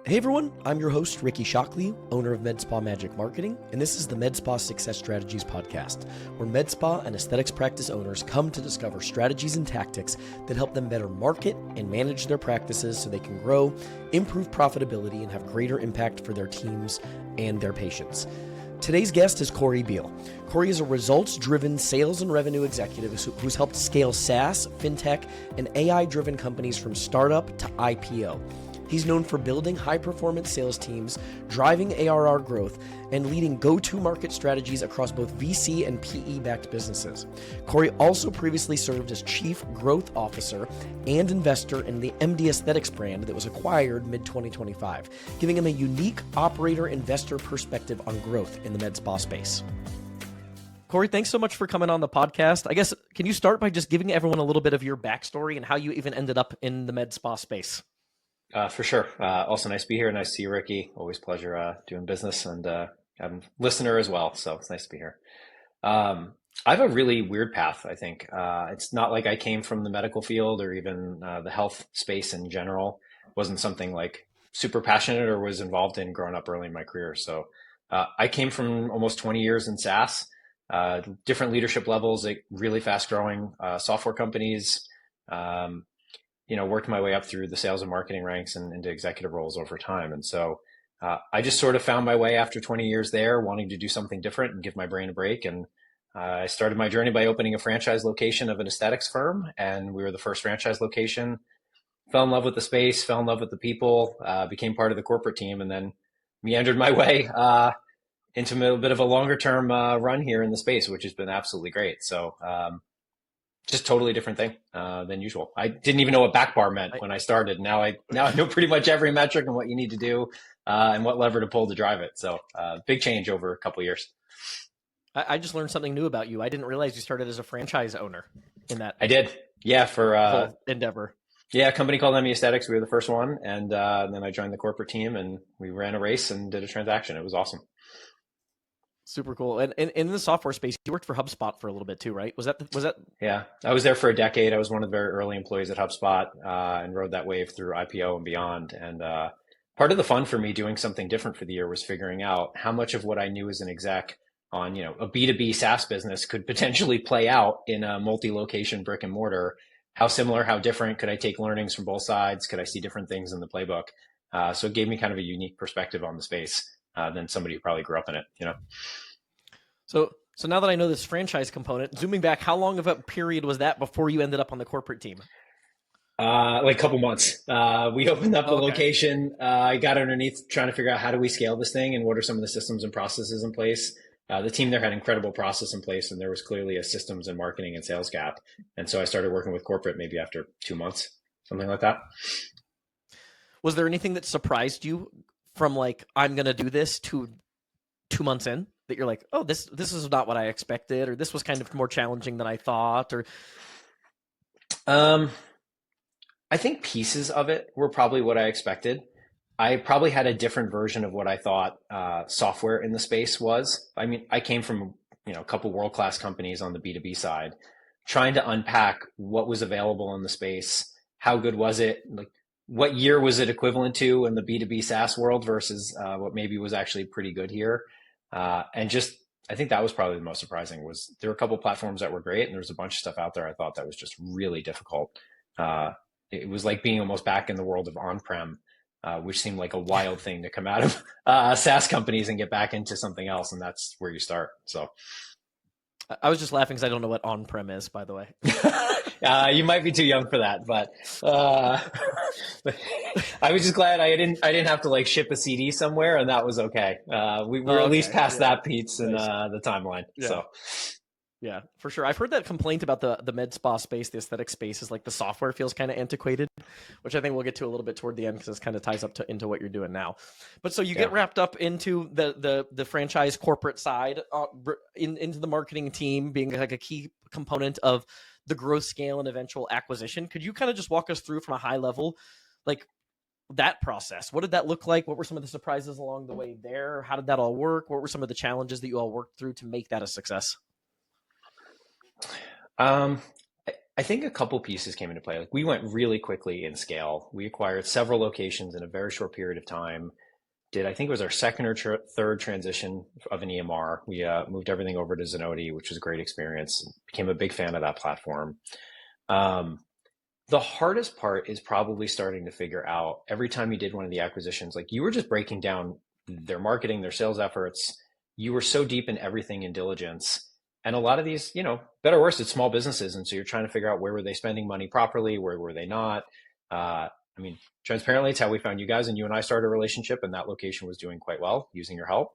Hey everyone, I'm your host, Ricky Shockley, owner of MedSpa Magic Marketing, and this is the MedSpa Success Strategies podcast, where MedSpa and aesthetics practice owners come to discover strategies and tactics that help them better market and manage their practices so they can grow, improve profitability, and have greater impact for their teams and their patients. Today's guest is Corey Beale. Corey is a results-driven sales and revenue executive who's helped scale SaaS, fintech, and AI-driven companies from startup to IPO. He's known for building high-performance sales teams, driving ARR growth, and leading go-to-market strategies across both VC and PE-backed businesses. Corey also previously served as Chief Growth Officer and investor in the MD Aesthetics brand that was acquired mid-2025, giving him a unique operator-investor perspective on growth in the med spa space. Corey, thanks so much for coming on the podcast. I guess, can you start by just giving everyone a little bit of your backstory and how you even ended up in the med spa space? For sure. Also nice to be here. Nice to see you, Ricky. Always pleasure doing business, and I'm a listener as well, so it's nice to be here. I have a really weird path, I think. It's not like I came from the medical field or even the health space in general. It wasn't something like super passionate or was involved in growing up early in my career. So I came from almost 20 years in SaaS, different leadership levels, like really fast growing software companies. Worked my way up through the sales and marketing ranks and into executive roles over time. And so I just sort of found my way after 20 years there, wanting to do something different and give my brain a break. And I started my journey by opening a franchise location of an aesthetics firm. And we were the first franchise location. Fell in love with the space, fell in love with the people, became part of the corporate team, and then meandered my way into a bit of a longer term run here in the space, which has been absolutely great. So just totally different thing than usual. I didn't even know what back bar meant when I started. Now I know pretty much every metric and what you need to do and what lever to pull to drive it. So big change over a couple of years. I just learned something new about you. I didn't realize you started as a franchise owner in that. I did. Yeah. For whole endeavor. Yeah. A company called MD Aesthetics. We were the first one. And then I joined the corporate team and we ran a race and did a transaction. It was awesome. Super cool. And in the software space, you worked for HubSpot for a little bit too, right? Was that? Yeah, I was there for a decade. I was one of the very early employees at HubSpot and rode that wave through IPO and beyond. And part of the fun for me doing something different for the year was figuring out how much of what I knew as an exec on, a B2B SaaS business could potentially play out in a multi-location brick and mortar. How similar, how different could I take learnings from both sides? Could I see different things in the playbook? So it gave me kind of a unique perspective on the space than somebody who probably grew up in it, So now that I know this franchise component, zooming back, how long of a period was that before you ended up on the corporate team? Like a couple months. We opened up the location. I got underneath trying to figure out how do we scale this thing and what are some of the systems and processes in place. The team there had incredible process in place, and there was clearly a systems and marketing and sales gap. And so I started working with corporate maybe after 2 months, something like that. Was there anything that surprised you from like, I'm going to do this to 2 months in? That you're like, oh, this is not what I expected, or this was kind of more challenging than I thought, or? I think pieces of it were probably what I expected. I probably had a different version of what I thought software in the space was. I mean, I came from a couple world-class companies on the B2B side, trying to unpack what was available in the space, how good was it, like what year was it equivalent to in the B2B SaaS world versus what maybe was actually pretty good here. And just, I think that was probably the most surprising was there were a couple of platforms that were great and there was a bunch of stuff out there I thought that was just really difficult. It was like being almost back in the world of on-prem, which seemed like a wild thing to come out of SaaS companies and get back into something else. And that's where you start. So I was just laughing because I don't know what on-prem is, by the way. You might be too young for that, but I was just glad I didn't have to like ship a CD somewhere, and that was okay. We were at least past that, Pete's, in the timeline. Yeah. So yeah, for sure. I've heard that complaint about the med spa space, the aesthetic space, is like the software feels kind of antiquated, which I think we'll get to a little bit toward the end because this kind of ties up into what you're doing now. But so you get wrapped up into the franchise corporate side, into the marketing team being like a key component of the growth scale and eventual acquisition. Could you kind of just walk us through from a high level, like that process? What did that look like? What were some of the surprises along the way there? How did that all work? What were some of the challenges that you all worked through to make that a success? I I think a couple pieces came into play. Like we went really quickly in scale. We acquired several locations in a very short period of time. I think it was our second or third transition of an EMR. We moved everything over to Zenoti, which was a great experience. Became a big fan of that platform. Um, the hardest part is probably starting to figure out every time you did one of the acquisitions, like you were just breaking down their marketing, their sales efforts. You were so deep in everything in diligence. And a lot of these, better or worse, it's small businesses. And so you're trying to figure out where were they spending money properly? Where were they not? I mean, transparently, it's how we found you guys, and you and I started a relationship, and that location was doing quite well using your help.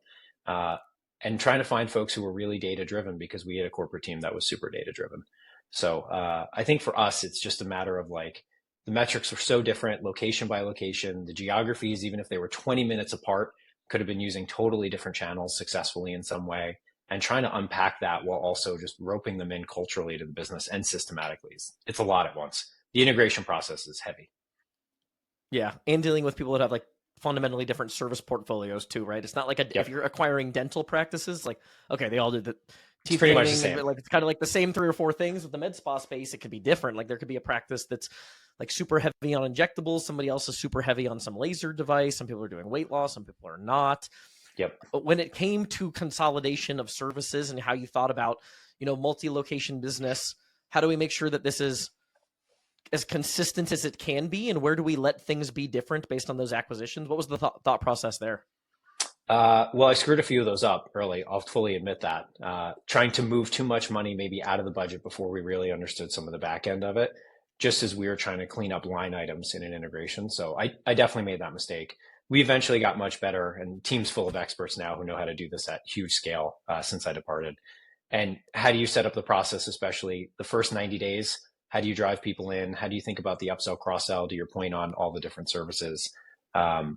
Uh, and trying to find folks who were really data driven because we had a corporate team that was super data driven. So I think for us, it's just a matter of like the metrics were so different, location by location. The geographies, even if they were 20 minutes apart, could have been using totally different channels successfully in some way. And trying to unpack that while also just roping them in culturally to the business and systematically. It's a lot at once. The integration process is heavy. Yeah, and dealing with people that have like fundamentally different service portfolios too, right? It's not like if you're acquiring dental practices, like okay, they all do the teeth pretty much the cleaning, same. like it's kind of like the same 3 or 4 things. With the med spa space, it could be different. Like there could be a practice that's like super heavy on injectables. Somebody else is super heavy on some laser device. Some people are doing weight loss. Some people are not. Yep. But when it came to consolidation of services and how you thought about, multi-location business, how do we make sure that this is as consistent as it can be, and where do we let things be different based on those acquisitions? What was the thought process there? Well, I screwed a few of those up early. I'll fully admit that. Trying to move too much money maybe out of the budget before we really understood some of the back end of it, just as we were trying to clean up line items in an integration. So I definitely made that mistake. We eventually got much better, and teams full of experts now who know how to do this at huge scale since I departed. And how do you set up the process, especially the first 90 days? How do you drive people in? How do you think about the upsell, cross-sell, to your point on all the different services? But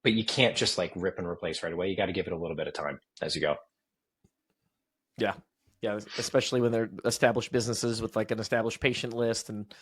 you can't just like rip and replace right away. You got to give it a little bit of time as you go. Yeah. Yeah. Especially when they're established businesses with like an established patient list and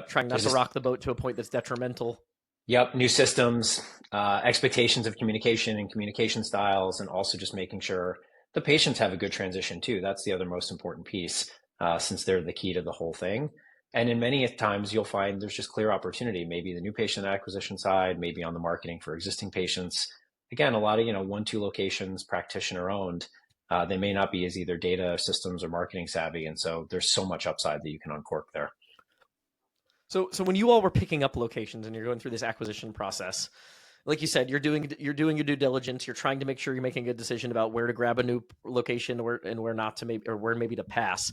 trying not to rock the boat to a point that's detrimental. Yep. New systems, expectations of communication and communication styles, and also just making sure the patients have a good transition too. That's the other most important piece, since they're the key to the whole thing. And in many times, you'll find there's just clear opportunity, maybe the new patient acquisition side, maybe on the marketing for existing patients. Again, a lot of, 1-2 locations, practitioner owned. They may not be as either data systems or marketing savvy. And so there's so much upside that you can uncork there. So when you all were picking up locations and you're going through this acquisition process, like you said, you're doing your due diligence. You're trying to make sure you're making a good decision about where to grab a new location and where not to, where maybe to pass.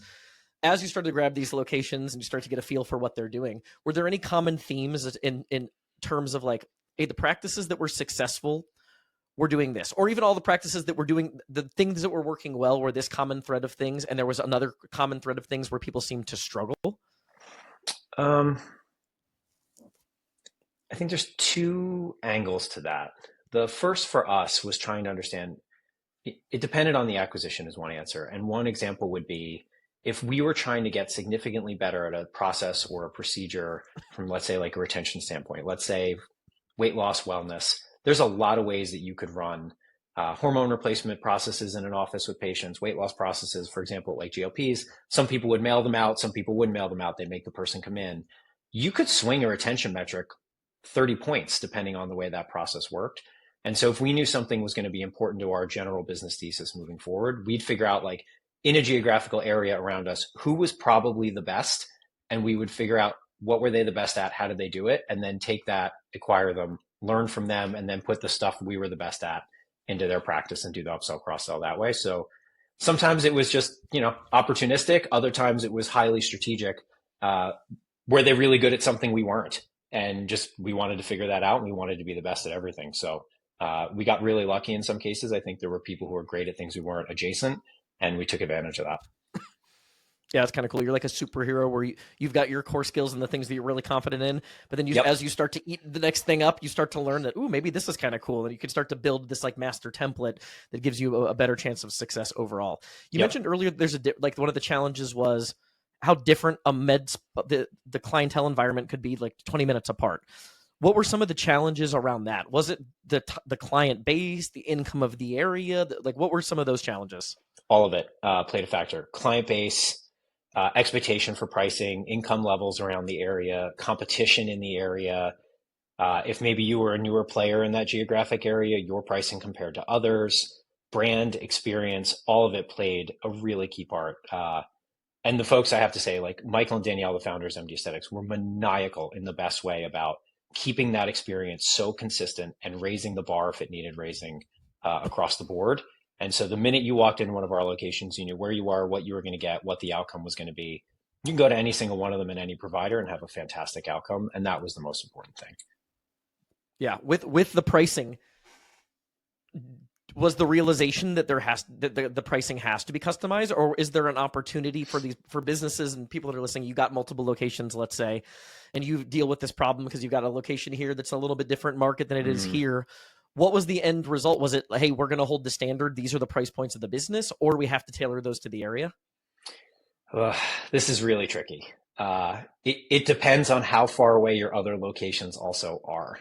As you start to grab these locations and you start to get a feel for what they're doing, were there any common themes in terms of like, hey, the practices that were successful were doing this, or even all the practices that were doing the things that were working well were this common thread of things, and there was another common thread of things where people seemed to struggle? I think there's 2 angles to that. The first for us was trying to understand, it depended on the acquisition is one answer. And one example would be if we were trying to get significantly better at a process or a procedure from, let's say, like a retention standpoint, let's say weight loss, wellness, there's a lot of ways that you could run hormone replacement processes in an office with patients, weight loss processes, for example, like GLPs. Some people would mail them out. Some people wouldn't mail them out. They'd make the person come in. You could swing a retention metric 30 points depending on the way that process worked. And so if we knew something was going to be important to our general business thesis moving forward, we'd figure out like in a geographical area around us, who was probably the best. And we would figure out what were they the best at? How did they do it? And then take that, acquire them, learn from them, and then put the stuff we were the best at into their practice and do the upsell, cross-sell that way. So sometimes it was just, opportunistic. Other times it was highly strategic. Were they really good at something we weren't? And just, we wanted to figure that out, and we wanted to be the best at everything. So we got really lucky in some cases. I think there were people who were great at things we weren't adjacent, and we took advantage of that. Yeah, it's kind of cool. You're like a superhero where you've got your core skills and the things that you're really confident in, but then as you start to eat the next thing up, you start to learn that, maybe this is kind of cool. And you can start to build this like master template that gives you a better chance of success overall. You mentioned earlier, there's like one of the challenges was how different the clientele environment could be like 20 minutes apart. What were some of the challenges around that? Was it the client base, the income of the area? Like what were some of those challenges? All of it played a factor. Client base, expectation for pricing, income levels around the area, competition in the area. If maybe you were a newer player in that geographic area, your pricing compared to others, brand experience, all of it played a really key part. And the folks, I have to say, like Michael and Danielle, the founders of MD Aesthetics, were maniacal in the best way about keeping that experience so consistent and raising the bar if it needed raising across the board. And so the minute you walked in one of our locations, you knew where you are, what you were going to get, what the outcome was going to be. You can go to any single one of them in any provider and have a fantastic outcome. And that was the most important thing. Yeah. With the pricing, was the realization that the pricing has to be customized, or is there an opportunity for businesses and people that are listening? You got multiple locations, let's say, and you deal with this problem because you've got a location here that's a little bit different market than it is here. What was the end result? Was it, hey, we're going to hold the standard, these are the price points of the business, or we have to tailor those to the area? This is really tricky. It depends on how far away your other locations also are.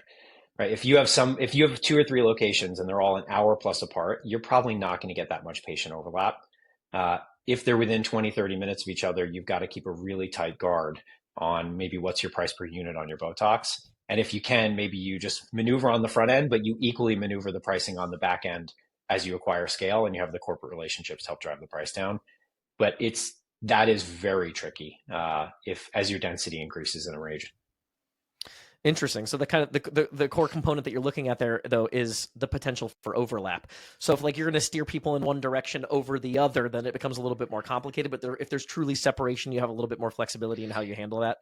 Right. If you have 2 or 3 locations and they're all an hour plus apart, you're probably not going to get that much patient overlap. If they're within 20, 30 minutes of each other, you've got to keep a really tight guard on maybe what's your price per unit on your Botox. And if you can, maybe you just maneuver on the front end, but you equally maneuver the pricing on the back end as you acquire scale and you have the corporate relationships to help drive the price down. But that is very tricky as your density increases in a region. Interesting. So the kind of the core component that you're looking at there, though, is the potential for overlap. So if like you're going to steer people in one direction over the other, then it becomes a little bit more complicated. But if there's truly separation, you have a little bit more flexibility in how you handle that.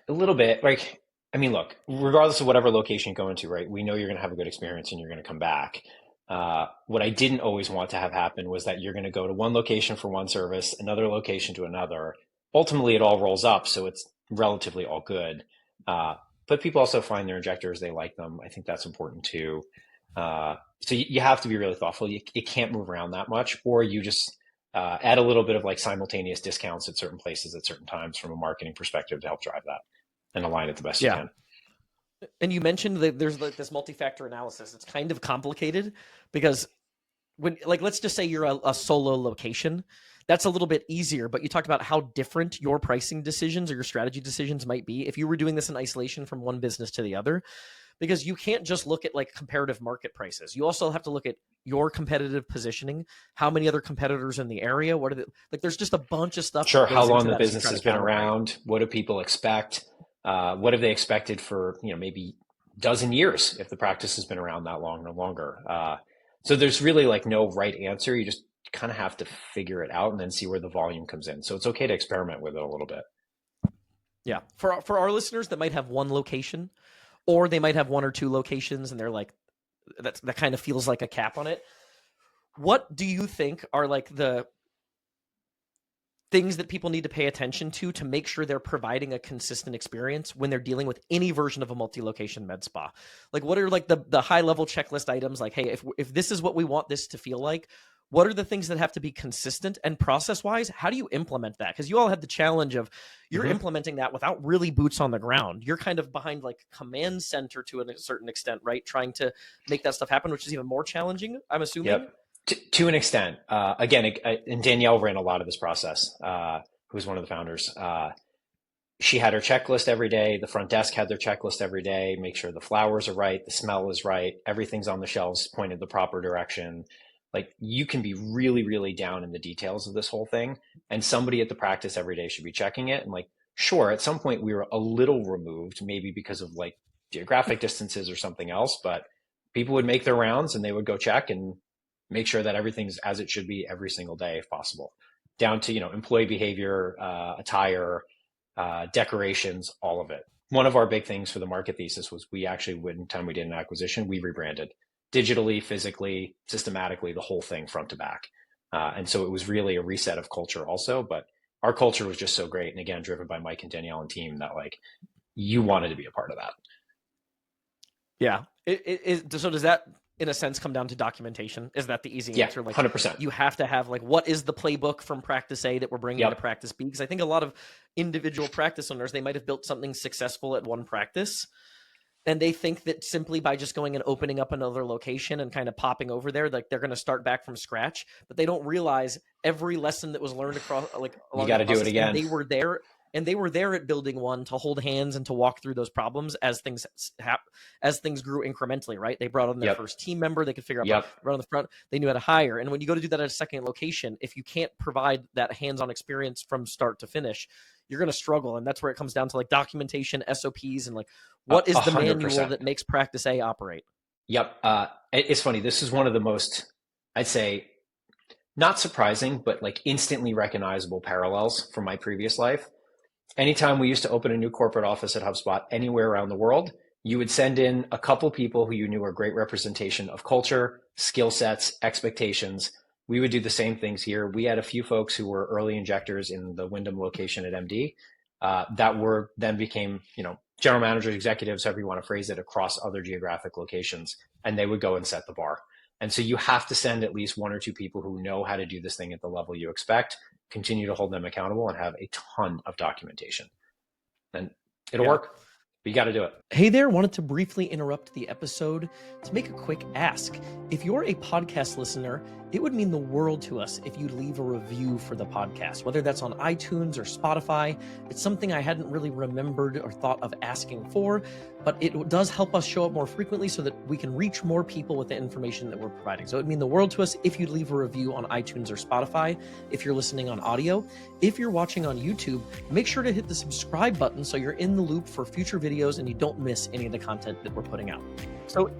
A little bit. Like, I mean, look, regardless of whatever location you go into, right? We know you're going to have a good experience and you're going to come back. What I didn't always want to have happen was that you're going to go to one location for one service, another location to another. Ultimately, it all rolls up, so it's relatively all good. But people also find their injectors, they like them. I think that's important too. So you have to be really thoughtful. It can't move around that much, or you just add a little bit of like simultaneous discounts at certain places at certain times from a marketing perspective to help drive that and align it the best you can. And you mentioned that there's like this multi-factor analysis. It's kind of complicated because when, like, let's just say you're a solo location, that's a little bit easier, but you talked about how different your pricing decisions or your strategy decisions might be if you were doing this in isolation from one business to the other, because you can't just look at like comparative market prices. You also have to look at your competitive positioning, how many other competitors in the area, what are the, like, there's just a bunch of stuff. Sure. How long the business has been around. What do people expect? What have they expected for, maybe dozen years if the practice has been around that long or longer? So there's really like no right answer. You just kind of have to figure it out and then see where the volume comes in. So it's okay to experiment with it a little bit. Yeah. For our listeners that might have one location, or they might have 1 or 2 locations and they're like, that kind of feels like a cap on it. What do you think are like the things that people need to pay attention to make sure they're providing a consistent experience when they're dealing with any version of a multi-location med spa? Like, what are like the high level checklist items? Like, hey, if this is what we want this to feel like, what are the things that have to be consistent? And process wise, how do you implement that? Because you all have the challenge of you're implementing that without really boots on the ground. You're kind of behind like command center to a certain extent, right? Trying to make that stuff happen, which is even more challenging, I'm assuming. Yep. To an extent. Again, and Danielle ran a lot of this process, who's one of the founders. She had her checklist every day. The front desk had their checklist every day. Make sure the flowers are right, the smell is right, everything's on the shelves pointed the proper direction. Like, you can be really, really down in the details of this whole thing. And somebody at the practice every day should be checking it. And like, sure, at some point we were a little removed, maybe because of like geographic distances or something else, but people would make their rounds and they would go check and make sure that everything's as it should be every single day if possible, down to, employee behavior, attire, decorations, all of it. One of our big things for the market thesis was we actually, when time we did an acquisition, we rebranded digitally, physically, systematically, the whole thing front to back. And so it was really a reset of culture also, but our culture was just so great. And again, driven by Mike and Danielle and team, that like you wanted to be a part of that. Yeah. So does that, in a sense, come down to documentation? Is that the easy answer? Like 100%. You have to have like, what is the playbook from practice A that we're bringing to practice B? Because I think a lot of individual practice owners, they might have built something successful at one practice, And they think that simply by just going and opening up another location and kind of popping over there, like they're going to start back from scratch. But they don't realize every lesson that was learned across, like You along got that to do it process, and again. they were there. And they were there at building one to hold hands and to walk through those problems as things grew incrementally, right? They brought on their Yep. first team member. They could figure out Yep. right on the front. They knew how to hire. And when you go to do that at a second location, if you can't provide that hands-on experience from start to finish, you're going to struggle. And that's where it comes down to like documentation, SOPs, and like what is the manual 100%. that makes practice A operate? Yep. It's funny. This is one of the most, I'd say, not surprising, but like instantly recognizable parallels from my previous life. Anytime we used to open a new corporate office at HubSpot anywhere around the world, you would send in a couple people who you knew were great representation of culture, skill sets, expectations. We would do the same things here. We had a few folks who were early injectors in the Wyndham location at MD that were then became, general managers, executives, however you want to phrase it, across other geographic locations, and they would go and set the bar. And so you have to send at least one or two people who know how to do this thing at the level you expect, continue to hold them accountable, and have a ton of documentation. And it'll work, but you got to do it. Hey there, wanted to briefly interrupt the episode to make a quick ask. If you're a podcast listener, it would mean the world to us if you'd leave a review for the podcast, whether that's on iTunes or Spotify. It's something I hadn't really remembered or thought of asking for, but it does help us show up more frequently so that we can reach more people with the information that we're providing. So it would mean the world to us if you'd leave a review on iTunes or Spotify, if you're listening on audio. If you're watching on YouTube, make sure to hit the subscribe button so you're in the loop for future videos and you don't miss any of the content that we're putting out. So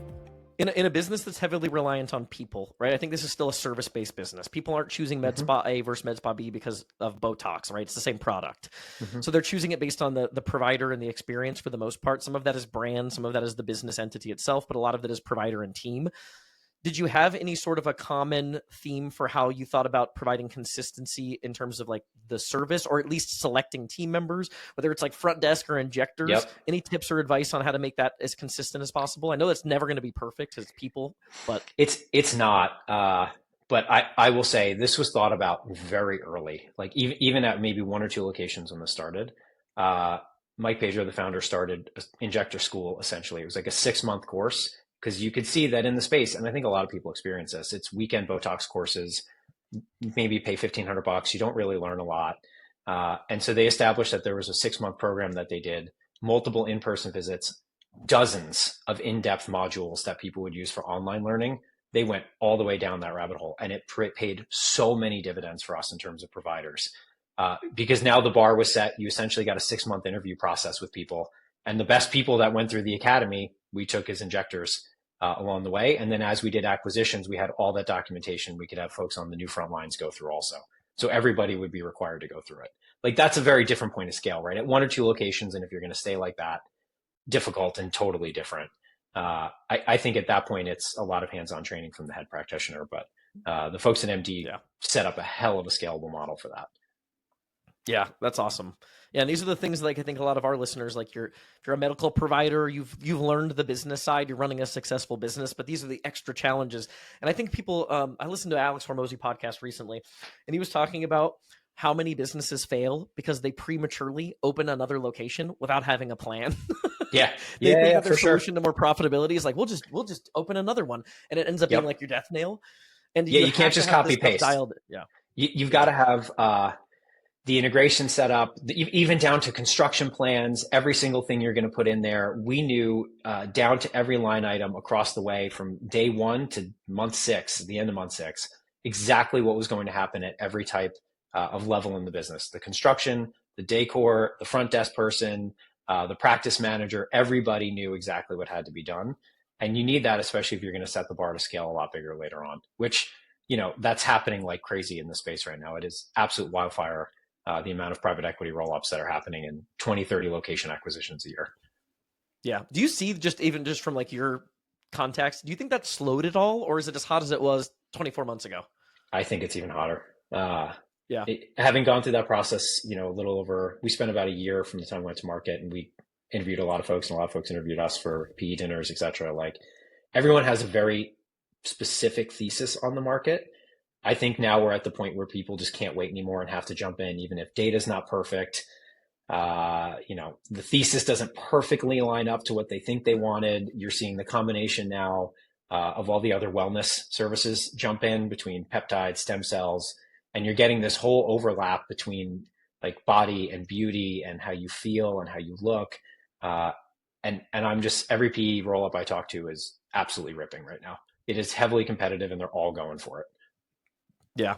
in a business that's heavily reliant on people, right? I think this is still a service-based business. People aren't choosing MedSpa A versus MedSpa B because of Botox, right? It's the same product. So they're choosing it based on the provider and the experience for the most part. Some of that is brand, some of that is the business entity itself, but a lot of it is provider and team. Did you have any sort of a common theme for how you thought about providing consistency in terms of like the service, or at least selecting team members, whether it's like front desk or injectors? Yep. Any tips or advice on how to make that as consistent as possible? I know that's never going to be perfect as people, but It's not. But I will say this was thought about very early, like even at maybe one or two locations when this started. Mike Pedro, the founder, started Injector School. Essentially, it was like a 6-month course, because you could see that in the space, and I think a lot of people experience this. It's weekend Botox courses. Maybe pay $1,500. You don't really learn a lot. And so they established that there was a 6-month program that they did, multiple in-person visits, dozens of in-depth modules that people would use for online learning. They went all the way down that rabbit hole, and it paid so many dividends for us in terms of providers. Because now the bar was set. You essentially got a 6-month interview process with people, and the best people that went through the academy, we took as injectors along the way. And then as we did acquisitions, we had all that documentation. We could have folks on the new front lines go through also. So everybody would be required to go through it. Like, that's a very different point of scale, right? At one or two locations, and if you're going to stay like that, difficult and totally different. I think at that point, it's a lot of hands-on training from the head practitioner, but the folks at MD set up a hell of a scalable model for that. Yeah, that's awesome. Yeah, and these are the things like I think a lot of our listeners, like if you're a medical provider, you've learned the business side, you're running a successful business, but these are the extra challenges. And I think people, I listened to Alex Hormozy podcast recently, and he was talking about how many businesses fail because they prematurely open another location without having a plan. Yeah, they think that their for solution sure. to more profitability is like we'll just open another one, and it ends up being like your death nail. And you can't just copy paste. Dialed. Yeah, you've got to have the integration set up, even down to construction plans, every single thing you're going to put in there. We knew down to every line item across the way from day 1 to month 6, the end of month 6, exactly what was going to happen at every type of level in the business. The construction, the decor, the front desk person, the practice manager, everybody knew exactly what had to be done. And you need that, especially if you're going to set the bar to scale a lot bigger later on, which, that's happening like crazy in the space right now. It is absolute wildfire. The amount of private equity roll-ups that are happening in 20, 30 location acquisitions a year. Yeah. Do you see even from like your contacts, do you think that slowed at all, or is it as hot as it was 24 months ago? I think it's even hotter. Yeah. Having gone through that process, we spent about a year from the time we went to market, and we interviewed a lot of folks, and a lot of folks interviewed us for PE dinners, et cetera. Like, everyone has a very specific thesis on the market. I think now we're at the point where people just can't wait anymore and have to jump in, even if data's not perfect. The thesis doesn't perfectly line up to what they think they wanted. You're seeing the combination now of all the other wellness services jump in between peptides, stem cells, and you're getting this whole overlap between like body and beauty and how you feel and how you look. Uh, and I'm just every PE roll up I talk to is absolutely ripping right now. It is heavily competitive and they're all going for it. Yeah.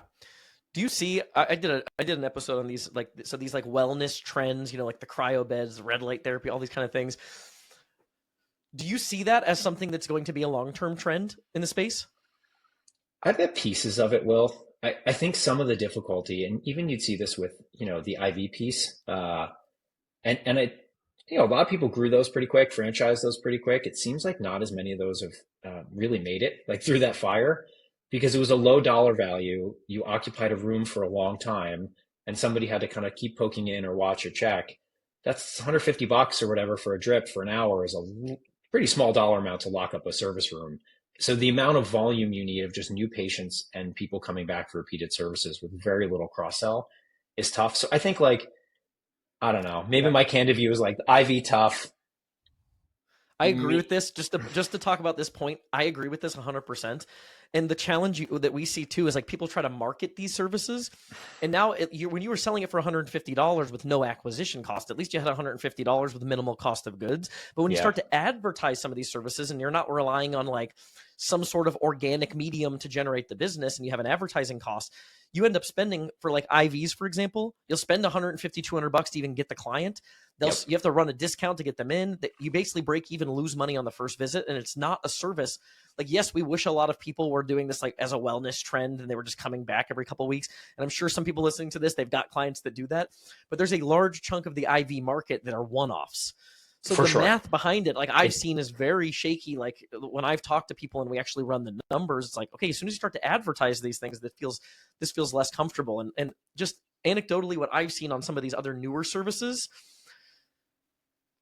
Do you see? I did an episode on these these like wellness trends, like the cryo beds, red light therapy, all these kind of things. Do you see that as something that's going to be a long-term trend in the space? I bet pieces of it will. I think some of the difficulty, and even you'd see this with, the IV piece, and a lot of people grew those pretty quick, franchised those pretty quick. It seems like not as many of those have really made it like through that fire because it was a low dollar value. You occupied a room for a long time, and somebody had to kind of keep poking in or watch or check. That's $150 or whatever for a drip for an hour is a pretty small dollar amount to lock up a service room. So the amount of volume you need of just new patients and people coming back for repeated services with very little cross sell is tough. So I think like, I don't know, maybe Yeah. my candid view is like IV tough. I agree with this. Just to talk about this point, I agree with this 100%. And the challenge that we see too is like people try to market these services, and now when you were selling it for $150 with no acquisition cost, at least you had $150 with minimal cost of goods. But when you start to advertise some of these services, and you're not relying on like some sort of organic medium to generate the business, and you have an advertising cost, you end up spending for like IVs, for example, you'll spend $150, $200 to even get the client. You have to run a discount to get them in. You basically break even, lose money on the first visit, and it's not a service. Like, yes, we wish a lot of people were doing this like as a wellness trend and they were just coming back every couple of weeks. And I'm sure some people listening to this, they've got clients that do that. But there's a large chunk of the IV market that are one-offs. So the math behind it, like I've seen, is very shaky. Like when I've talked to people and we actually run the numbers, it's like, okay, as soon as you start to advertise these things, this feels less comfortable. And just anecdotally, what I've seen on some of these other newer services,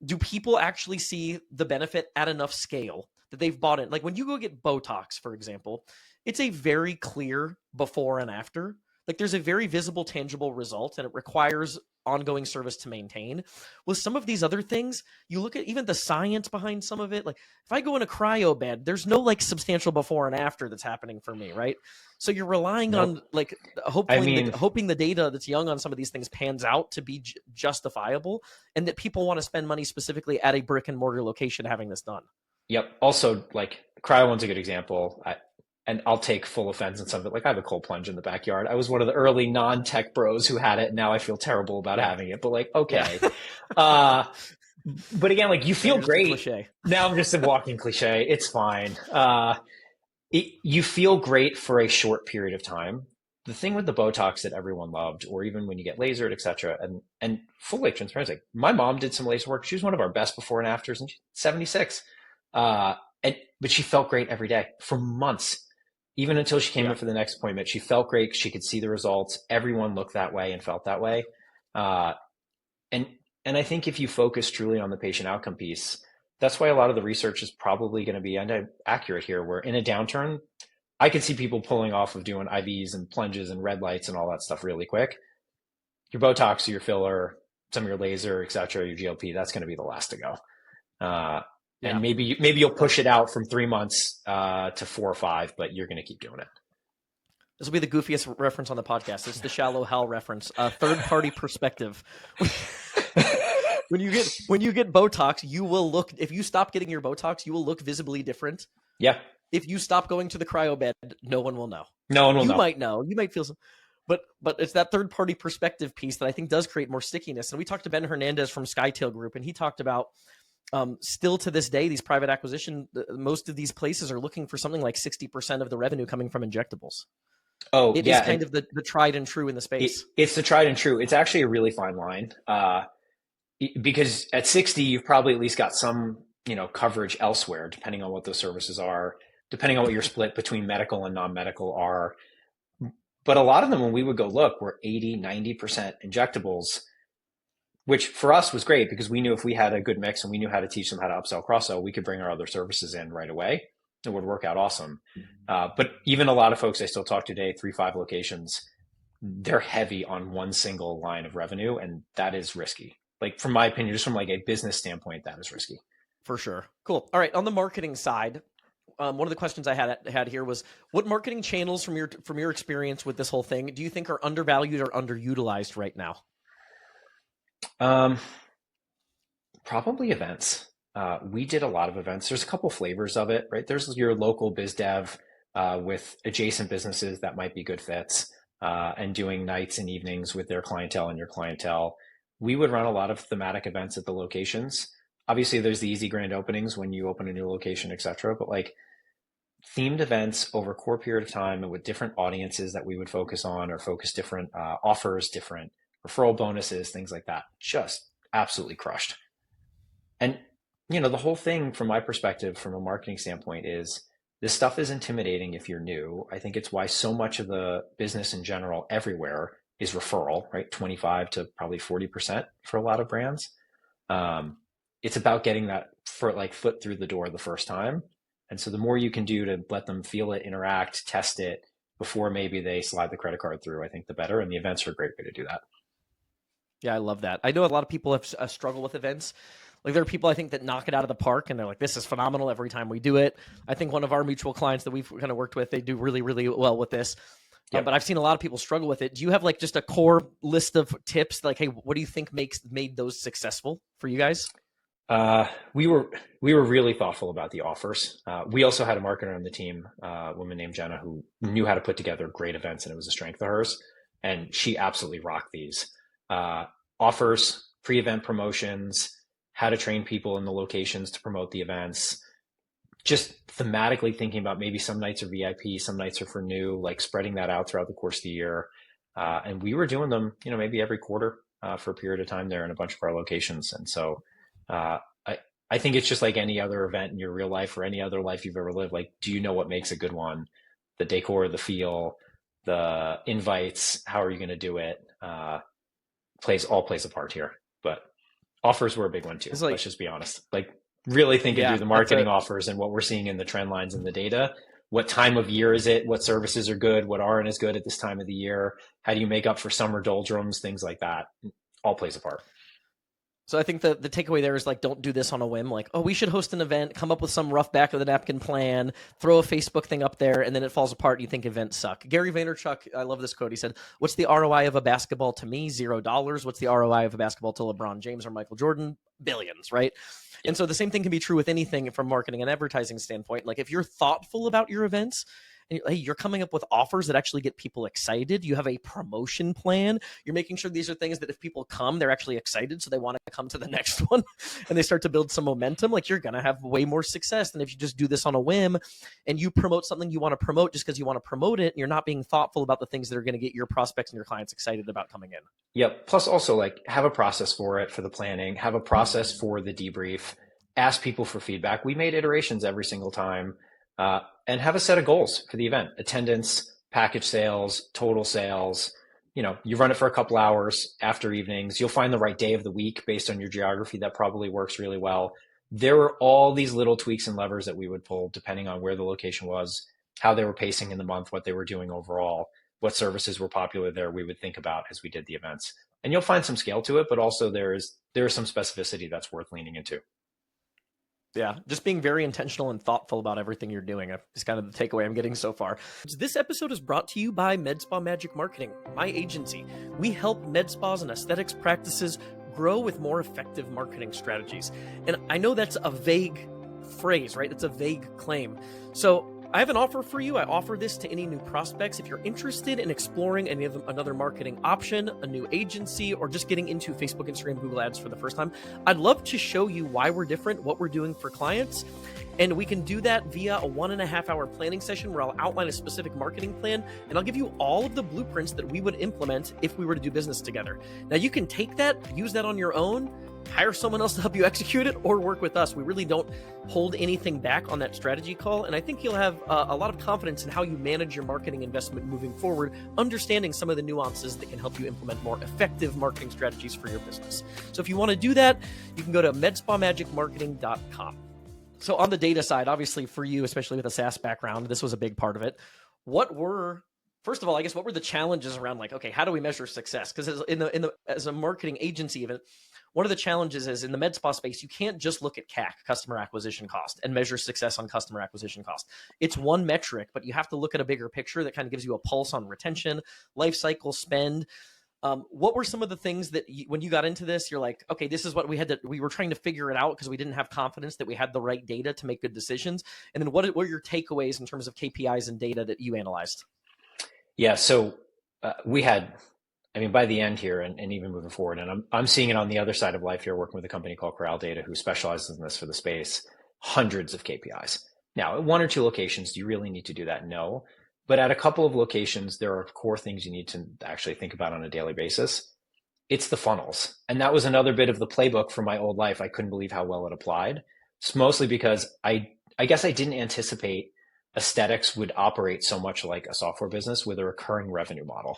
do people actually see the benefit at enough scale that they've bought it? Like when you go get Botox, for example, it's a very clear before and after. Like there's a very visible, tangible result, and it requires ongoing service to maintain. With some of these other things, you look at even the science behind some of it. Like if I go in a cryo bed, there's no like substantial before and after that's happening for me, right? So you're relying on like hoping the data that's young on some of these things pans out to be justifiable, and that people want to spend money specifically at a brick and mortar location having this done. Yep. Also, like cryo one's a good example. And I'll take full offense in some of it. Like I have a cold plunge in the backyard. I was one of the early non-tech bros who had it. And now I feel terrible about having it, but like, okay. But again, like you feel great. Now I'm just a walking cliche. It's fine. You feel great for a short period of time. The thing with the Botox that everyone loved, or even when you get lasered, et cetera, and full like transparency, my mom did some laser work. She was one of our best before and afters, and she's 76. But she felt great every day for months. Even until she came in for the next appointment, she felt great. She could see the results. Everyone looked that way and felt that way. And I think if you focus truly on the patient outcome piece, that's why a lot of the research is probably going to be accurate here. Where in a downturn, I could see people pulling off of doing IVs and plunges and red lights and all that stuff really quick. Your Botox, your filler, some of your laser, et cetera, your GLP, that's going to be the last to go. And maybe you'll push it out from 3 months to 4 or 5, but you're going to keep doing it. This will be the goofiest reference on the podcast. It's the shallow hell reference. Third-party perspective. When you get Botox, you will look. If you stop getting your Botox, you will look visibly different. Yeah. If you stop going to the cryo bed, no one will know. No one will know. You might know. You might feel some. But it's that third-party perspective piece that I think does create more stickiness. And we talked to Ben Hernandez from Skytail Group, and he talked about still to this day, these private acquisition, most of these places are looking for something like 60% of the revenue coming from injectables. It is kind of the tried and true in the space. It's the tried and true. It's actually a really fine line because at 60, you've probably at least got some, coverage elsewhere, depending on what those services are, depending on what your split between medical and non-medical are. But a lot of them, when we would go look, were 80, 90% injectables, which for us was great because we knew if we had a good mix and we knew how to teach them how to upsell, cross-sell, we could bring our other services in right away. It would work out awesome. But even a lot of folks I still talk to today, 3, 5 locations, they're heavy on one single line of revenue, and that is risky. like from my opinion, just from like a business standpoint, that is risky. For sure. Cool. All right. On the marketing side, one of the questions I had here was, what marketing channels from your experience with this whole thing do you think are undervalued or underutilized right now? Probably events. We did a lot of events. There's a couple flavors of it, right? There's your local biz dev with adjacent businesses that might be good fits, and doing nights and evenings with their clientele and your clientele. We would run a lot of thematic events at the locations. Obviously, there's the easy grand openings when you open a new location, etc. But like themed events over a core period of time and with different audiences that we would focus on or focus different offers, different referral bonuses, things like that, just absolutely crushed. And, the whole thing from my perspective, from a marketing standpoint, is this stuff is intimidating if you're new. I think it's why so much of the business in general everywhere is referral, right? 25 to probably 40% for a lot of brands. It's about getting that foot through the door the first time. And so the more you can do to let them feel it, interact, test it before maybe they slide the credit card through, I think the better. And the events are a great way to do that. Yeah, I love that. I know a lot of people have a struggle with events. Like there are people I think that knock it out of the park and they're like, this is phenomenal every time we do it. I think one of our mutual clients that we've kind of worked with, they do really, really well with this. Yep. But I've seen a lot of people struggle with it. Do you have like just a core list of tips? Like, hey, what do you think made those successful for you guys? We were really thoughtful about the offers. We also had a marketer on the team, a woman named Jenna, who knew how to put together great events, and it was a strength of hers. And she absolutely rocked these offers, pre-event promotions, how to train people in the locations to promote the events. Just thematically thinking about maybe some nights are VIP, some nights are for new, like spreading that out throughout the course of the year. And we were doing them, maybe every quarter for a period of time there in a bunch of our locations. And so I think it's just like any other event in your real life or any other life you've ever lived. Like, do you know what makes a good one? The decor, the feel, the invites, how are you going to do it? Plays a part here. But offers were a big one too. Let's just be honest. Like really thinking through the marketing offers and what we're seeing in the trend lines and the data. What time of year is it? What services are good? What aren't as good at this time of the year? How do you make up for summer doldrums? Things like that. All plays a part. So I think the takeaway there is like, don't do this on a whim. Like, oh, we should host an event, come up with some rough back of the napkin plan, throw a Facebook thing up there, and then it falls apart and you think events suck. Gary Vaynerchuk, I love this quote. He said, what's the ROI of a basketball to me? $0. What's the ROI of a basketball to LeBron James or Michael Jordan? Billions, right? And so the same thing can be true with anything from marketing and advertising standpoint. Like if you're thoughtful about your events, and you're coming up with offers that actually get people excited. You have a promotion plan. You're making sure these are things that if people come, they're actually excited, so they want to come to the next one, and they start to build some momentum. Like you're going to have way more success than if you just do this on a whim and you promote something you want to promote just because you want to promote it, and you're not being thoughtful about the things that are going to get your prospects and your clients excited about coming in. Yep. Plus also like have a process for it, for the planning, have a process for the debrief, ask people for feedback. We made iterations every single time. And have a set of goals for the event: attendance, package sales, total sales. You run it for a couple hours after evenings. You'll find the right day of the week based on your geography. That probably works really well. There were all these little tweaks and levers that we would pull depending on where the location was, how they were pacing in the month, what they were doing overall, what services were popular there we would think about as we did the events. And you'll find some scale to it, but also there is some specificity that's worth leaning into. Yeah, just being very intentional and thoughtful about everything you're doing is kind of the takeaway I'm getting so far. This episode is brought to you by MedSpa Magic Marketing, my agency. We help med spas and aesthetics practices grow with more effective marketing strategies. And I know that's a vague phrase, right? It's a vague claim. So I have an offer for you. I offer this to any new prospects. If you're interested in exploring another marketing option, a new agency, or just getting into Facebook, Instagram, Google Ads for the first time, I'd love to show you why we're different, what we're doing for clients. And we can do that via a 1.5 hour planning session where I'll outline a specific marketing plan, and I'll give you all of the blueprints that we would implement if we were to do business together. Now you can take that, use that on your own, hire someone else to help you execute it, or work with us. We really don't hold anything back on that strategy call. And I think you'll have a lot of confidence in how you manage your marketing investment moving forward, understanding some of the nuances that can help you implement more effective marketing strategies for your business. So if you want to do that, you can go to medspamagicmarketing.com. So on the data side, obviously for you, especially with a SaaS background, this was a big part of it. What were first of all, I guess what were the challenges around like, okay, how do we measure success? Because as a marketing agency, even one of the challenges is in the med spa space, you can't just look at CAC, customer acquisition cost, and measure success on customer acquisition cost. It's one metric, but you have to look at a bigger picture that kind of gives you a pulse on retention, life cycle spend. What were some of the things that when you got into this, you're like, okay, this is what we were trying to figure it out because we didn't have confidence that we had the right data to make good decisions. And then what were your takeaways in terms of KPIs and data that you analyzed? Yeah, so we had, I mean, by the end here and even moving forward, and I'm seeing it on the other side of life here, working with a company called Corral Data who specializes in this for the space, hundreds of KPIs. Now, at one or two locations, do you really need to do that? No. But at a couple of locations, there are core things you need to actually think about on a daily basis. It's the funnels. And that was another bit of the playbook from my old life. I couldn't believe how well it applied. It's mostly because I guess I didn't anticipate aesthetics would operate so much like a software business with a recurring revenue model,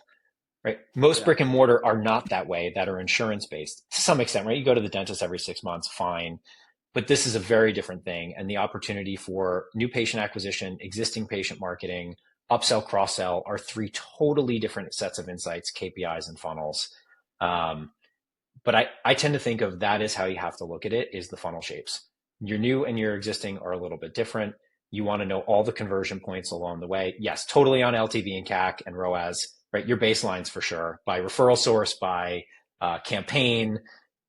right? Most brick and mortar are not that way, that are insurance based to some extent, right? You go to the dentist every 6 months, fine. But this is a very different thing. And the opportunity for new patient acquisition, existing patient marketing, upsell, cross-sell are three totally different sets of insights, KPIs and funnels. But I tend to think of that as how you have to look at it, is the funnel shapes. Your new and your existing are a little bit different. You want to know all the conversion points along the way. Yes, totally on LTV and CAC and ROAS, right? Your baselines for sure, by referral source, by campaign,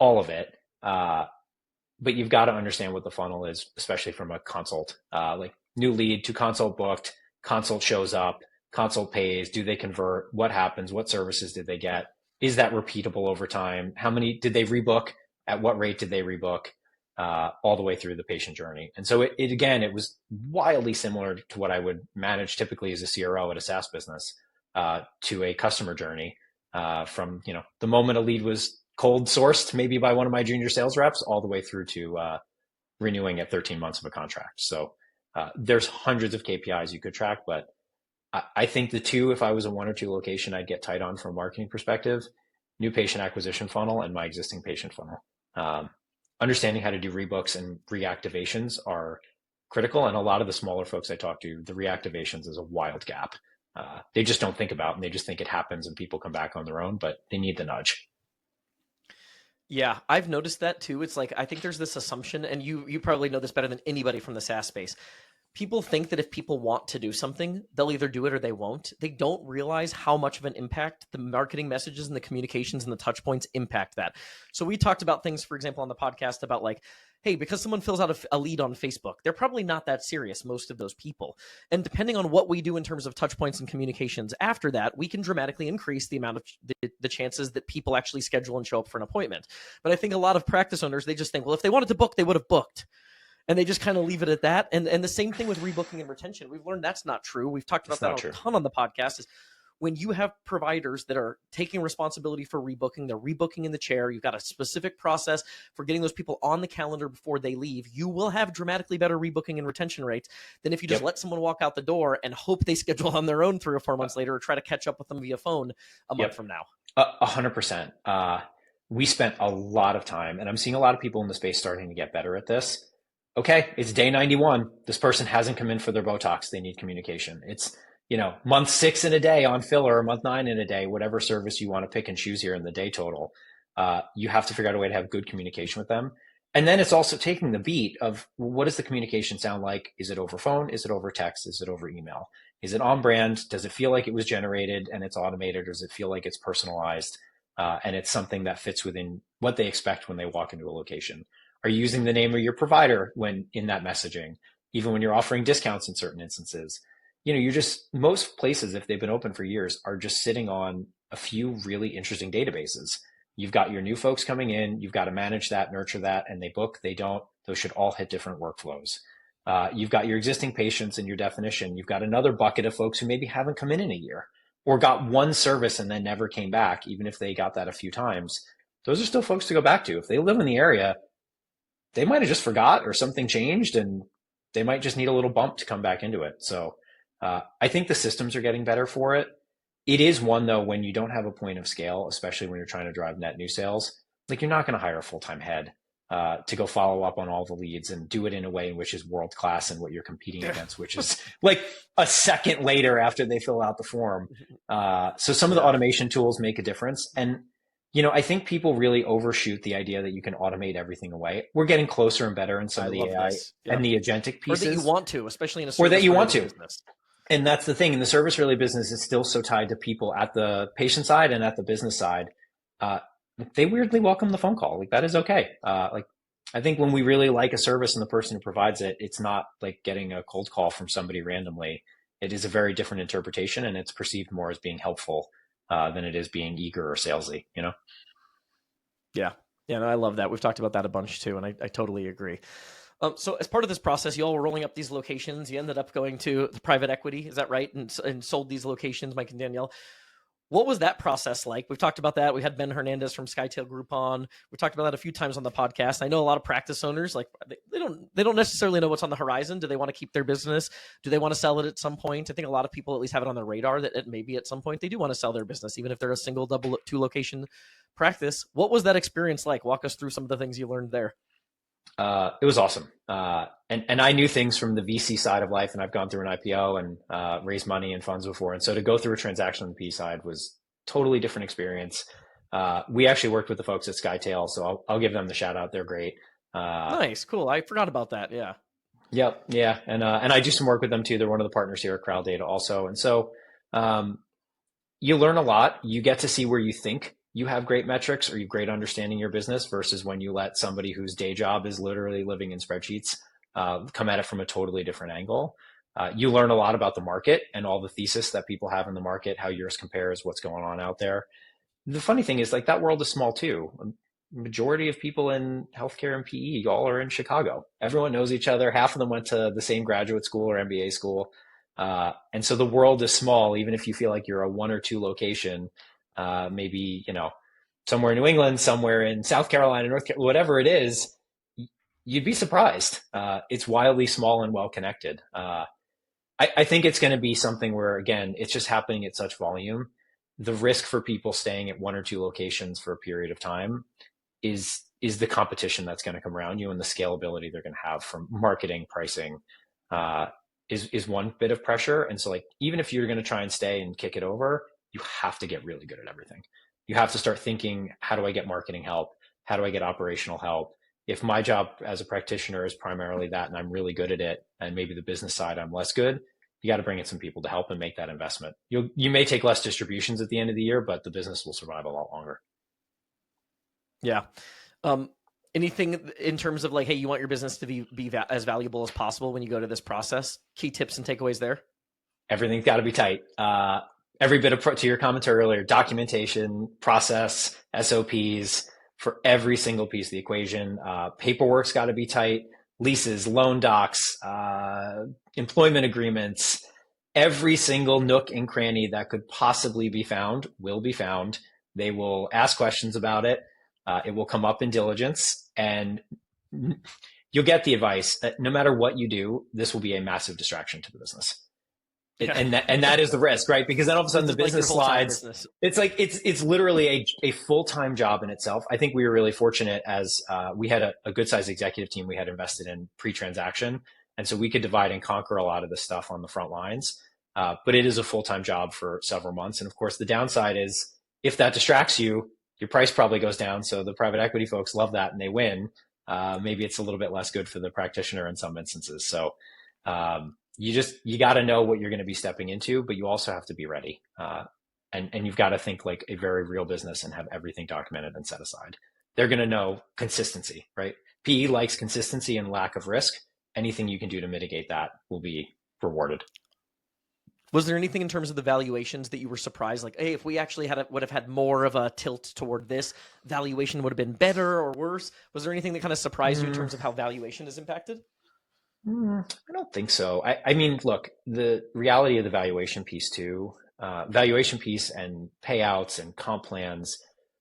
all of it. But you've got to understand what the funnel is, especially from a consult, like new lead to consult booked, consult shows up, consult pays, do they convert, what happens, what services did they get, is that repeatable over time, how many did they rebook, at what rate did they rebook, all the way through the patient journey. And so it was wildly similar to what I would manage typically as a CRO at a SaaS business, to a customer journey, from the moment a lead was cold sourced maybe by one of my junior sales reps all the way through to renewing at 13 months of a contract. So there's hundreds of KPIs you could track, but I think the two, if I was a one or two location, I'd get tight on from a marketing perspective: new patient acquisition funnel and my existing patient funnel. Understanding how to do rebooks and reactivations are critical. And a lot of the smaller folks I talk to, the reactivations is a wild gap. They just don't think about, and they just think it happens and people come back on their own, but they need the nudge. Yeah, I've noticed that too. It's like, I think there's this assumption, and you probably know this better than anybody from the SaaS space. People think that if people want to do something, they'll either do it or they won't. They don't realize how much of an impact the marketing messages and the communications and the touch points impact that. So we talked about things, for example, on the podcast about like, hey, because someone fills out a lead on Facebook, they're probably not that serious, most of those people. And depending on what we do in terms of touch points and communications after that, we can dramatically increase the amount of the chances that people actually schedule and show up for an appointment. But I think a lot of practice owners, they just think, well, if they wanted to book, they would have booked. And they just kind of leave it at that. And the same thing with rebooking and retention. We've learned that's not true. We've talked about that a ton on the podcast. Is when you have providers that are taking responsibility for rebooking, they're rebooking in the chair, you've got a specific process for getting those people on the calendar before they leave, you will have dramatically better rebooking and retention rates than if you just let someone walk out the door and hope they schedule on their own 3 or 4 months later, or try to catch up with them via phone a month from now. 100%. We spent a lot of time, and I'm seeing a lot of people in the space starting to get better at this. Okay, it's day 91. This person hasn't come in for their Botox. They need communication. It's, month 6 in a day on filler, or month 9 in a day, whatever service you want to pick and choose here in the day total. You have to figure out a way to have good communication with them. And then it's also taking the beat of, what does the communication sound like? Is it over phone? Is it over text? Is it over email? Is it on brand? Does it feel like it was generated and it's automated? Or does it feel like it's personalized? And it's something that fits within what they expect when they walk into a location. Are you using the name of your provider when in that messaging, even when you're offering discounts in certain instances? Most places, if they've been open for years, are just sitting on a few really interesting databases. You've got your new folks coming in, you've got to manage that, nurture that, and they book, they don't. Those should all hit different workflows. You've got your existing patients and your definition. You've got another bucket of folks who maybe haven't come in a year, or got one service and then never came back, even if they got that a few times. Those are still folks to go back to. If they live in the area, they might have just forgot, or something changed, and they might just need a little bump to come back into it. So I think the systems are getting better for it. It is one, though, when you don't have a point of scale, especially when you're trying to drive net new sales, like, you're not going to hire a full-time head to go follow up on all the leads and do it in a way in which is world class and what you're competing against, which is like a second later after they fill out the form. So some of the automation tools make a difference. And, I think people really overshoot the idea that you can automate everything away. We're getting closer and better in some of the AI and the agentic pieces. Or that you want to, especially in a or that you want to. business. And that's the thing. In the service relay business, it's still so tied to people at the patient side and at the business side. They weirdly welcome the phone call. Like that is okay. I think when we really like a service and the person who provides it, it's not like getting a cold call from somebody randomly. It is a very different interpretation, and it's perceived more as being helpful than it is being eager or salesy, Yeah. Yeah, no, I love that. We've talked about that a bunch too, and I totally agree. So as part of this process, you all were rolling up these locations. You ended up going to the private equity. Is that right? And sold these locations, Mike and Danielle. What was that process like? We've talked about that. We had Ben Hernandez from Skytail Group on. We talked about that a few times on the podcast. I know a lot of practice owners, like they don't necessarily know what's on the horizon. Do they want to keep their business? Do they want to sell it at some point? I think a lot of people at least have it on their radar that maybe at some point they do want to sell their business, even if they're a single, double, 2 location practice. What was that experience like? Walk us through some of the things you learned there. It was awesome. And I knew things from the VC side of life, and I've gone through an IPO and raised money and funds before. And so to go through a transaction on the P side was totally different experience. We actually worked with the folks at Skytail, so I'll give them the shout out. They're great. Nice. Cool. I forgot about that. Yeah. Yep. Yeah. And I do some work with them too. They're one of the partners here at Crowd Data also. And so, you learn a lot. You get to see where you think you have great metrics or you great understanding your business versus when you let somebody whose day job is literally living in spreadsheets come at it from a totally different angle. You learn a lot about the market and all the thesis that people have in the market, how yours compares, what's going on out there. The funny thing is, like, that world is small too. A majority of people in healthcare and PE all are in Chicago. Everyone knows each other. Half of them went to the same graduate school or MBA school. And so the world is small, even if you feel like you're a 1 or 2 location, maybe, somewhere in New England, somewhere in South Carolina, North Carolina, whatever it is, you'd be surprised. It's wildly small and well connected. I think it's going to be something where, again, it's just happening at such volume. The risk for people staying at 1 or 2 locations for a period of time is the competition that's going to come around you, and the scalability they're going to have from marketing, pricing, is one bit of pressure. And so, like, even if you're going to try and stay and kick it over, you have to get really good at everything. You have to start thinking, how do I get marketing help? How do I get operational help? If my job as a practitioner is primarily that, and I'm really good at it, and maybe the business side I'm less good, you got to bring in some people to help and make that investment. You may take less distributions at the end of the year, but the business will survive a lot longer. Yeah. Anything in terms of like, hey, you want your business to be as valuable as possible when you go to this process? Key tips and takeaways there? Everything's got to be tight. Every bit of, to your commentary earlier, documentation, process, SOPs for every single piece of the equation. Paperwork's got to be tight. Leases, loan docs, employment agreements, every single nook and cranny that could possibly be found will be found. They will ask questions about it. It will come up in diligence, and you'll get the advice that no matter what you do, this will be a massive distraction to the business. Yeah. And that is the risk, right? Because then all of a sudden the business slides. It's like, it's literally a full-time job in itself. I think we were really fortunate as we had a good sized executive team we had invested in pre-transaction. And so we could divide and conquer a lot of this stuff on the front lines. But it is a full-time job for several months. And of course, the downside is if that distracts you, your price probably goes down. So the private equity folks love that and they win. Maybe it's a little bit less good for the practitioner in some instances. So, you got to know what you're going to be stepping into, but you also have to be ready. And you've got to think like a very real business and have everything documented and set aside. They're going to know consistency, right? PE likes consistency and lack of risk. Anything you can do to mitigate that will be rewarded. Was there anything in terms of the valuations that you were surprised? Like, hey, if we actually would have had more of a tilt toward this, valuation would have been better or worse? Was there anything that kind of surprised you in terms of how valuation is impacted? I don't think so. I mean, look, the reality of the valuation piece too, valuation piece and payouts and comp plans,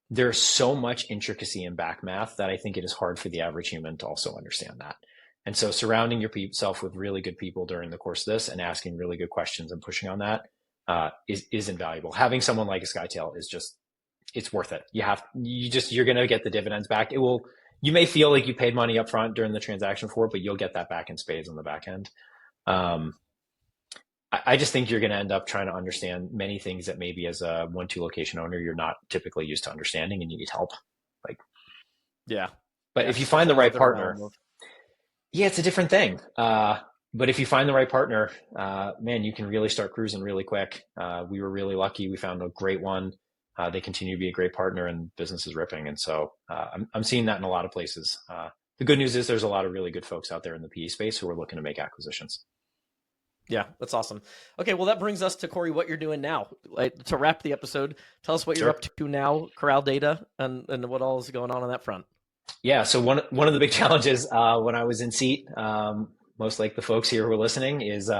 there's so much intricacy in back math that I think it is hard for the average human to also understand that. And so surrounding yourself with really good people during the course of this and asking really good questions and pushing on that is invaluable. Having someone like a Skytail is just, it's worth it. You're going to get the dividends back. you may feel like you paid money up front during the transaction for it, but you'll get that back in spades on the back end. Um, I just think you're going to end up trying to understand many things that maybe as a 1-2 location owner, you're not typically used to understanding and you need help. Like, Yeah. but Yeah. if you It's a find the whole right other partner, realm of, yeah, it's a different thing. But if you find the right partner, man, you can really start cruising really quick. We were really lucky. We found a great one. They continue to be a great partner and business is ripping. And so I'm seeing that in a lot of places. The good news is there's a lot of really good folks out there in the PE space who are looking to make acquisitions. yeah, that's awesome. Okay. Well, that brings us to Corey, what you're doing now. Like, to wrap the episode, tell us what you're Sure. up to now, Corral Data, and what all is going on that front. Yeah. So one of the big challenges when I was in seat, most like the folks here who are listening, is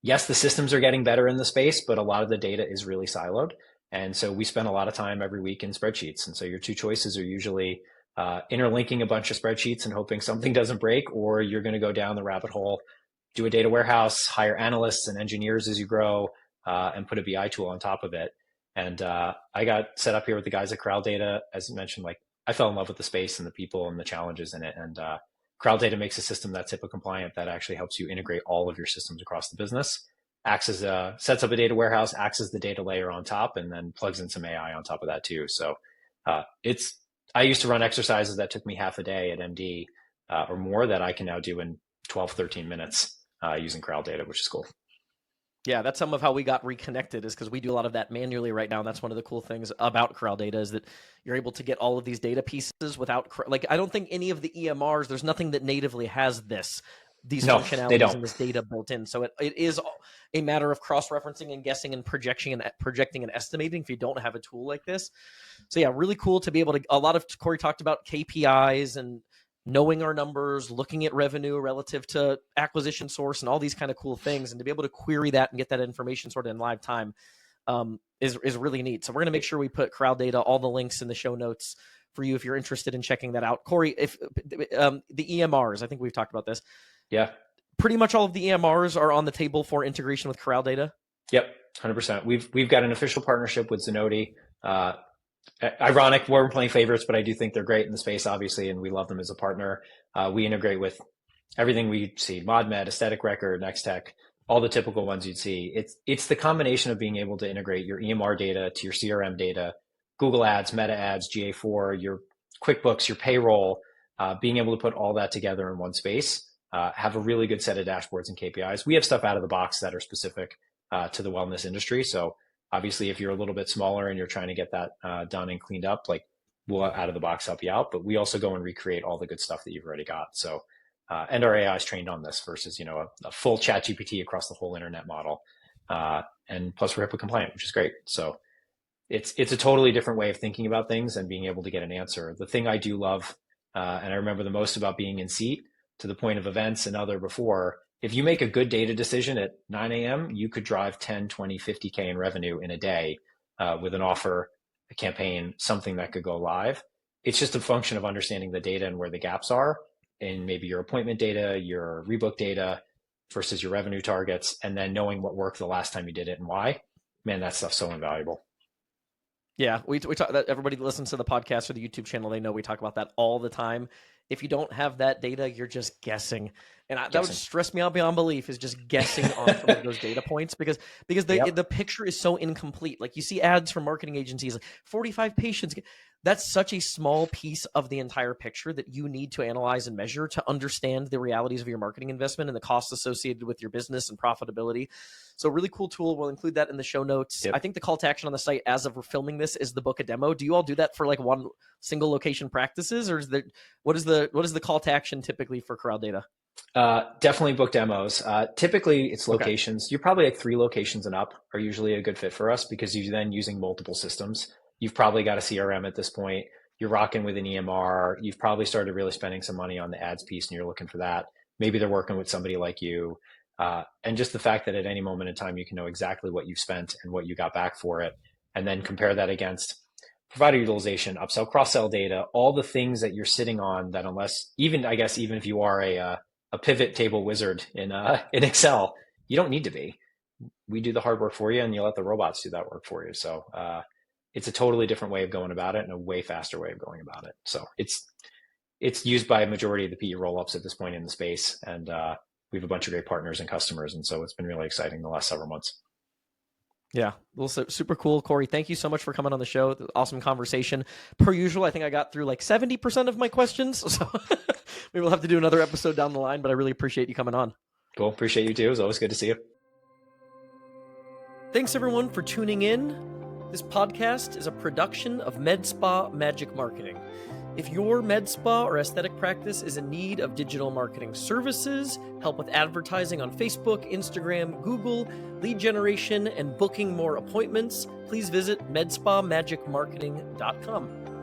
yes, the systems are getting better in the space, but a lot of the data is really siloed. And so we spend a lot of time every week in spreadsheets. And so your two choices are usually interlinking a bunch of spreadsheets and hoping something doesn't break, or you're going to go down the rabbit hole, do a data warehouse, hire analysts and engineers as you grow, and put a BI tool on top of it. And I got set up here with the guys at Corral Data. As you mentioned, like I fell in love with the space and the people and the challenges in it. And Corral Data makes a system that's HIPAA compliant that actually helps you integrate all of your systems across the business. Acts as sets up a data warehouse, acts as the data layer on top, and then plugs in some AI on top of that too. So it's I used to run exercises that took me half a day at MD or more that I can now do in 12, 13 minutes using Corral Data, which is cool. Yeah, that's some of how we got reconnected, is because we do a lot of that manually right now. And that's one of the cool things about Corral Data, is that you're able to get all of these data pieces without, like, I don't think any of the EMRs, there's nothing that natively has these No, they functionalities don't. and this data built in. So it is a matter of cross-referencing and guessing and projecting and estimating if you don't have a tool like this. So yeah, really cool to be able to, a lot of, Corey talked about KPIs and knowing our numbers, looking at revenue relative to acquisition source and all these kind of cool things. And to be able to query that and get that information sort of in live time is really neat. So we're going to make sure we put Corral Data, all the links in the show notes for you if you're interested in checking that out. Corey, if the EMRs, I think we've talked about this. Yeah. Pretty much all of the EMRs are on the table for integration with Corral Data. Yep. 100%. We've got an official partnership with Zenoti. Ironic, we're playing favorites, but I do think they're great in the space, obviously, and we love them as a partner. We integrate with everything we see: ModMed, Aesthetic Record, Nextech, all the typical ones you'd see. It's the combination of being able to integrate your EMR data to your CRM data, Google Ads, Meta Ads, GA4, your QuickBooks, your payroll, being able to put all that together in one space, have a really good set of dashboards and KPIs. We have stuff out of the box that are specific to the wellness industry. So obviously, if you're a little bit smaller and you're trying to get that done and cleaned up, like we'll out of the box help you out. But we also go and recreate all the good stuff that you've already got. So, and our AI is trained on this versus a full chat GPT across the whole internet model. And plus we're HIPAA compliant, which is great. So it's a totally different way of thinking about things and being able to get an answer. The thing I do love, and I remember the most about being in seat, to the point of events and other before, if you make a good data decision at 9 a.m., you could drive 10, 20, 50K in revenue in a day with an offer, a campaign, something that could go live. It's just a function of understanding the data and where the gaps are in maybe your appointment data, your rebook data versus your revenue targets, and then knowing what worked the last time you did it and why. Man, that stuff's so invaluable. Yeah, we talk that. Everybody that listens to the podcast or the YouTube channel, they know we talk about that all the time. If you don't have that data, you're just guessing, and that would stress me out beyond belief. Is just guessing on some of those data points because the picture is so incomplete. Like you see ads from marketing agencies, like 45 patients. That's such a small piece of the entire picture that you need to analyze and measure to understand the realities of your marketing investment and the costs associated with your business and profitability. So really cool tool. We'll include that in the show notes. Yep. I think the call to action on the site as of we're filming this is the book a demo. Do you all do that for like one single location practices, or is there, what is the call to action typically for Corral Data? Definitely book demos. Typically it's locations. Okay. You're probably like 3 locations and up are usually a good fit for us because you're then using multiple systems. You've probably got a CRM at this point. You're rocking with an EMR. You've probably started really spending some money on the ads piece and you're looking for that. Maybe they're working with somebody like you. And just the fact that at any moment in time, you can know exactly what you've spent and what you got back for it. And then compare that against provider utilization, upsell, cross-sell data, all the things that you're sitting on that unless, even if you are a pivot table wizard in Excel, you don't need to be. We do the hard work for you and you let the robots do that work for you. So it's a totally different way of going about it and a way faster way of going about it. So it's used by a majority of the PE roll-ups at this point in the space. And we have a bunch of great partners and customers. And so it's been really exciting the last several months. Yeah, well, super cool. Corey, thank you so much for coming on the show. Awesome conversation. Per usual, I think I got through like 70% of my questions. So maybe we'll have to do another episode down the line, but I really appreciate you coming on. Cool. Appreciate you too. It was always good to see you. Thanks everyone for tuning in. This podcast is a production of MedSpa Magic Marketing. If your med spa or aesthetic practice is in need of digital marketing services, help with advertising on Facebook, Instagram, Google, lead generation, and booking more appointments, please visit medspamagicmarketing.com.